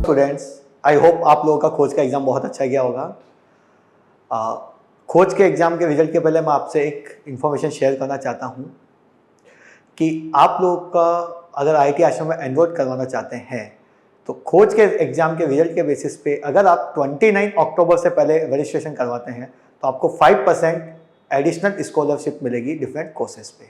Students, I hope आप लोगों का खोज का एग्ज़ाम बहुत अच्छा गया होगा। खोज के एग्ज़ाम के रिजल्ट के पहले मैं आपसे एक इन्फॉर्मेशन शेयर करना चाहता हूँ कि आप लोगों का अगर IIT आश्रम में एनरोल करवाना चाहते हैं तो खोज के एग्ज़ाम के रिजल्ट के बेसिस पे अगर आप 29 अक्टूबर से पहले रजिस्ट्रेशन करवाते हैं तो आपको 5% एडिशनल स्कॉलरशिप मिलेगी डिफरेंट कोर्सेज पे।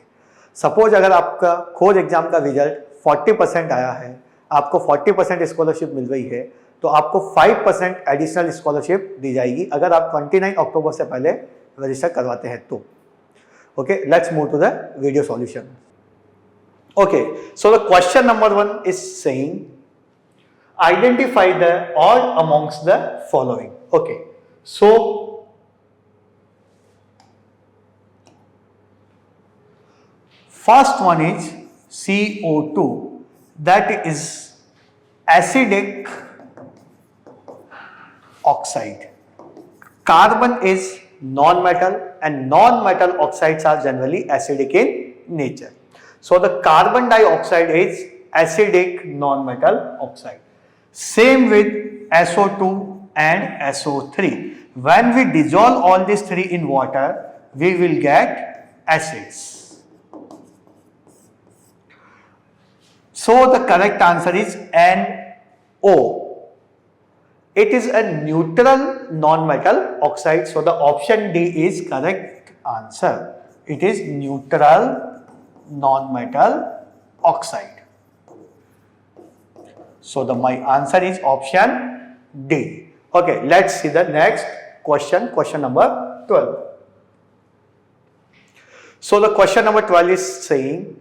सपोज अगर आपका खोज एग्ज़ाम का रिजल्ट 40% आया है, आपको 40% स्कॉलरशिप मिल रही है, तो आपको 5% एडिशनल स्कॉलरशिप दी जाएगी अगर आप 29 अक्टूबर से पहले रजिस्टर करवाते हैं तो। Okay, let's move to the video solution. Okay, so the question number 1 is saying identify the odd amongst the following. Okay, so first one is CO2, that is acidic oxide. Carbon is non-metal and non-metal oxides are generally acidic in nature. So the carbon dioxide is acidic non-metal oxide. Same with SO2 and SO3. When we dissolve all these three in water, we will get acids. So the correct answer is NO. It is a neutral non-metal oxide. So the option D is correct answer. It is neutral non-metal oxide. So my answer is option D. Okay, let's see the next question, question number 12. So the question number 12 is saying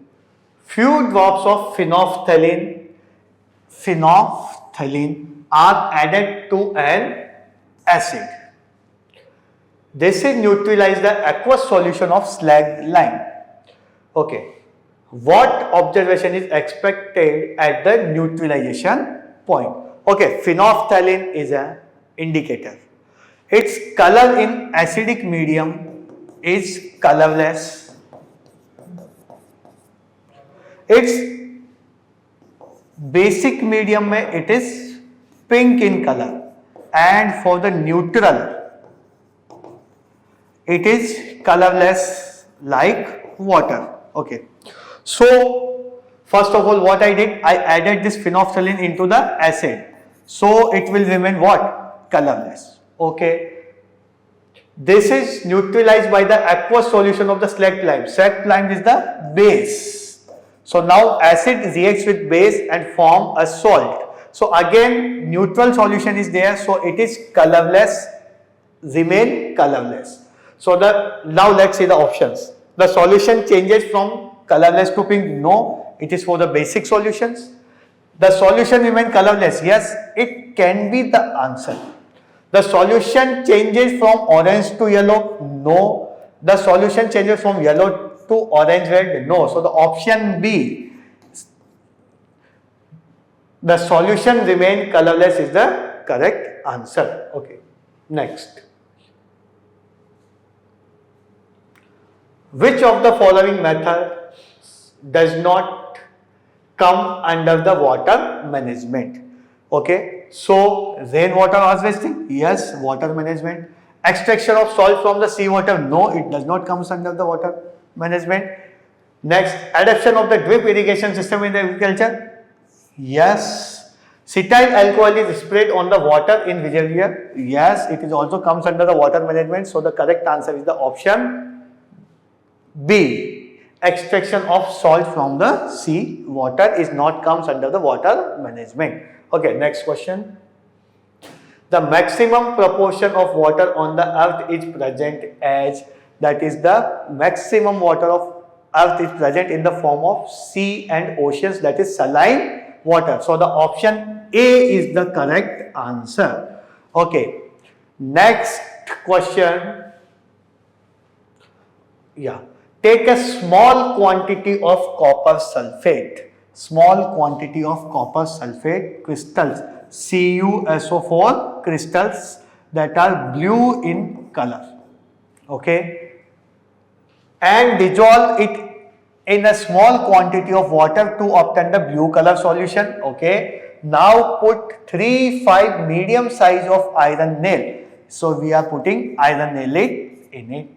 few drops of phenolphthalein are added to an acid. This is neutralize the aqueous solution of slag lime. Okay, what observation is expected at the neutralization point? Okay, phenolphthalein is an indicator. Its color in acidic medium is colorless. Its basic medium में it is pink in color, and for the neutral it is colorless like water. Okay, so first of all what I did, I added this phenolphthalein into the acid, so it will remain what? Colorless. Okay, this is neutralized by the aqueous solution of the slag lime. Slag lime is the base, so now acid reacts with base and form a salt. So again neutral solution is there, so it is colorless, remain colorless. So now let's see the options. The solution changes from colorless to pink. No, it is for the basic solutions. The solution remain colorless. Yes, it can be the answer. The solution changes from orange to yellow. No. The solution changes from yellow to orange red. No. So the option B, the solution remain colorless, is the correct answer. Okay. Next. Which of the following methods does not come under the water management? Okay, so rainwater harvesting, yes, water management. Extraction of salt from the seawater, no, it does not come under the water management. Next, adoption of the drip irrigation system in the agriculture, yes. Cetyl alcohol is sprayed on the water in reservoir, yes, it is also comes under the water management. So the correct answer is the option B. Extraction of salt from the sea water is not comes under the water management. Okay, next question. The maximum proportion of water on the earth is present as, that is the maximum water of earth is present in the form of sea and oceans, that is saline water. So the option A is the correct answer. Okay, next question. Yeah. Take a small quantity of copper sulfate. Small quantity of copper sulfate crystals, CuSO4 crystals that are blue in color. Okay. And dissolve it in a small quantity of water to obtain the blue color solution. Okay. Now put 3-5 medium size of iron nail. So we are putting iron nail in it.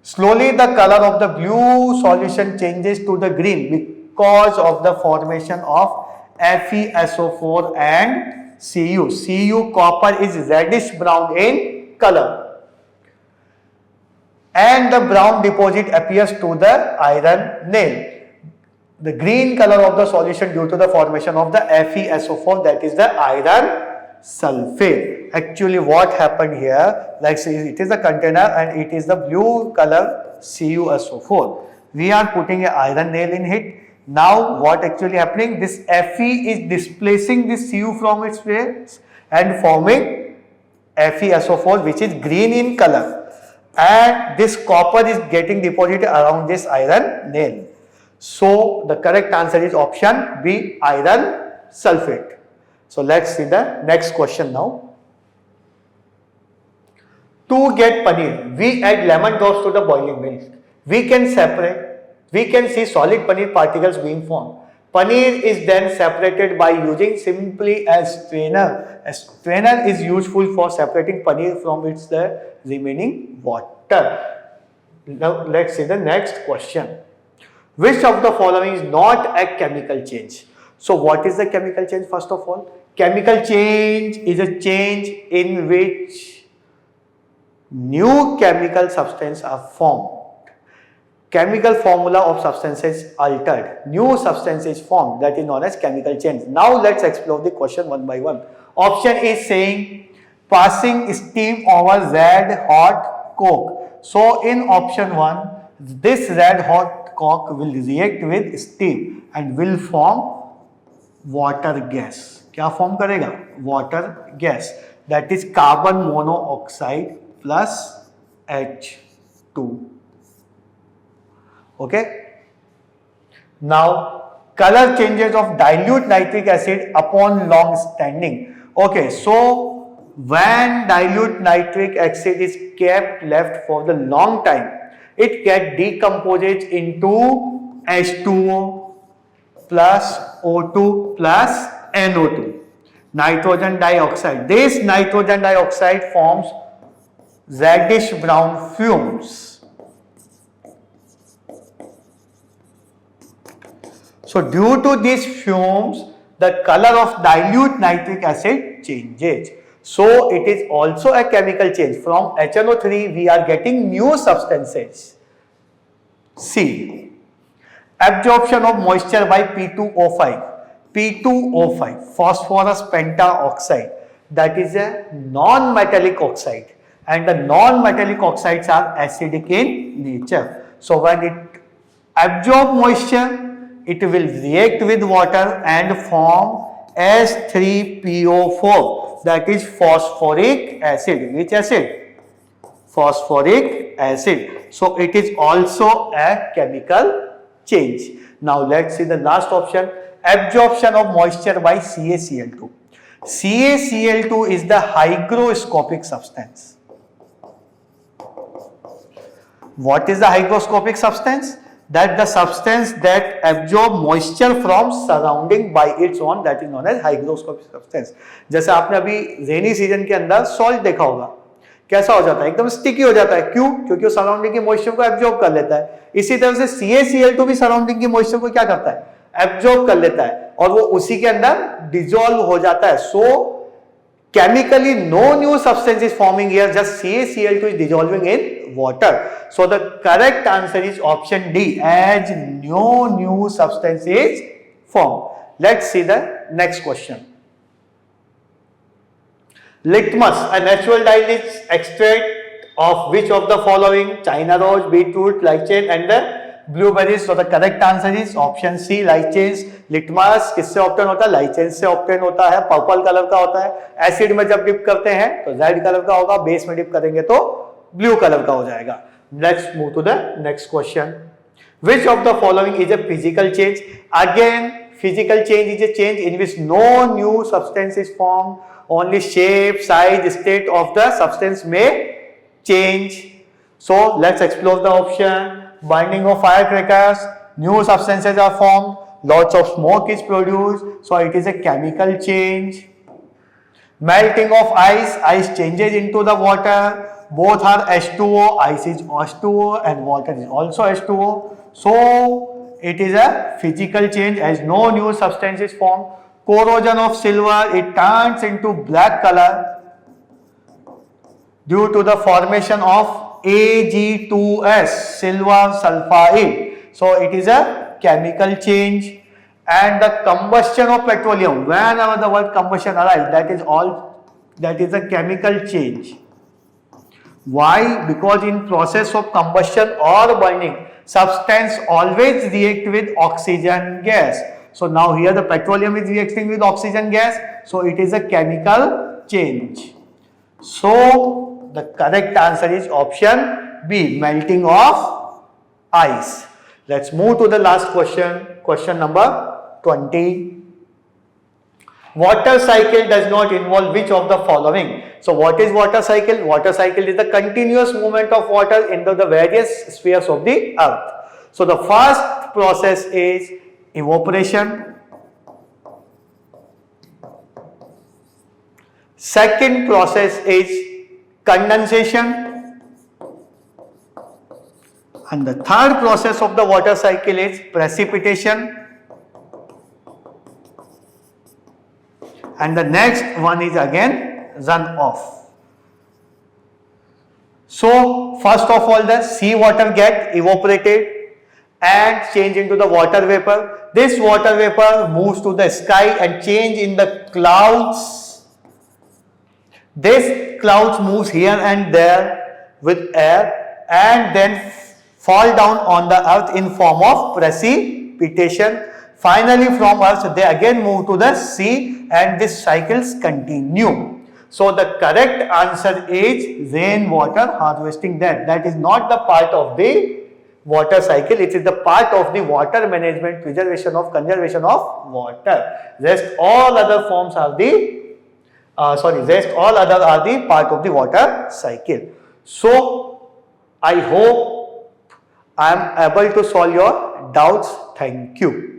Slowly the color of the blue solution changes to the green because of the formation of FeSO4 and Cu. Cu copper is reddish brown in color, and the brown deposit appears to the iron nail. The green color of the solution due to the formation of the FeSO4, that is the iron sulfate. Actually what happened here, like say it is a container and it is the blue color CuSO4. We are putting an iron nail in it. Now what actually happening, this Fe is displacing this Cu from its place and forming FeSO4, which is green in color, and this copper is getting deposited around this iron nail. So the correct answer is option B, iron sulfate. So let's see the next question now. To get paneer, we add lemon drops to the boiling milk. We can see solid paneer particles being formed. Paneer is then separated by using simply a strainer. A strainer is useful for separating paneer from its remaining water. Now let's see the next question. Which of the following is not a chemical change? So what is the chemical change first of all? Chemical change is a change in which new chemical substances are formed. Chemical formula of substances altered. New substance is formed, that is known as chemical change. Now let's explore the question one by one. Option is saying passing steam over red hot coke. So in option 1, this red hot coke will react with steam and will form water gas. क्या form करेगा? Water gas. That is carbon monoxide plus H2. Okay. Now color changes of dilute nitric acid upon long standing. Okay, so when dilute nitric acid is kept left for the long time, it gets decomposed into H2O plus O2 plus NO2, nitrogen dioxide. This nitrogen dioxide forms reddish brown fumes. So due to these fumes, the color of dilute nitric acid changes. So it is also a chemical change. From HNO3 we are getting new substances. C. Absorption of moisture by P2O5. P2O5, phosphorus pentaoxide, that is a non-metallic oxide, and the non-metallic oxides are acidic in nature. So when it absorbs moisture, it will react with water and form S3PO4, that is phosphoric acid. Which acid? Phosphoric acid. So it is also a chemical change. Now let's see the last option, absorption of moisture by CaCl2. CaCl2 is the hygroscopic substance. What is the hygroscopic substance? That the substance that absorb moisture from surrounding by its own, that is known as hygroscopic substance. जैसे आपने अभी rainy season के अंदर salt देखा होगा, कैसा हो जाता है, एकदम स्टिकी हो जाता है. क्यों? क्योंकि वो सराउंडिंग की मॉइस्चर को एब्जॉर्ब कर लेता है. इसी तरह से CaCl2 भी सराउंडिंग की मॉइस्चर को क्या करता है? एब्जॉर्ब कर लेता है और वो उसी के अंदर डिसॉल्व हो जाता है. सो chemically no new substance is forming here, just CaCl2 is dissolving in water. So the correct answer is option D, as no new substance is formed. Let's see the next question. Litmus, a natural dye is extract of which of the following? China rose, beetroot, lychee and the blueberries. So the correct answer is option C, lychee. Litmus किससे obtain होता है? लाइचेंस से obtain होता है. Purple colour का होता है. Acid में जब डिप करते हैं तो रेड कलर का होगा, बेस में डिप करेंगे तो ब्लू कलर का हो जाएगा. Let's move to the next question. Which of the following is a physical change? Again physical change is a change in which no new substance is form, only shape, size, state of the substance में change. So let's explore the option. Burning of firecrackers, new substances are formed. lots of smoke is produced, so it is a chemical change. Melting of ice changes into the water, both are H2O, ice is H2O and water is also H2O. So it is a physical change as no new substance is formed. Corrosion of silver, it turns into black color due to the formation of Ag2S, silver sulfide. So it is a chemical change. And the combustion of petroleum, whenever the word combustion arises, that is a chemical change. Why? Because in process of combustion or burning, substance always react with oxygen gas. So now here the petroleum is reacting with oxygen gas, so it is a chemical change. So the correct answer is option B, melting of ice. Let's move to the last question, question number 20. Water cycle does not involve which of the following? So what is water cycle? Water cycle is the continuous movement of water into the various spheres of the earth. So the first process is evaporation. Second process is condensation. And the third process of the water cycle is precipitation. And the next one is again runoff. So first of all, the seawater get evaporated and change into the water vapor. This water vapor moves to the sky and change in the clouds. This clouds moves here and there with air and then fall down on the earth in form of precipitation. Finally from earth they again move to the sea and these cycles continue. So the correct answer is rainwater harvesting. That is not the part of the water cycle, it is the part of the water management, conservation of water. Rest all other forms are the all other are the part of the water cycle. So I hope I am able to solve your doubts. Thank you.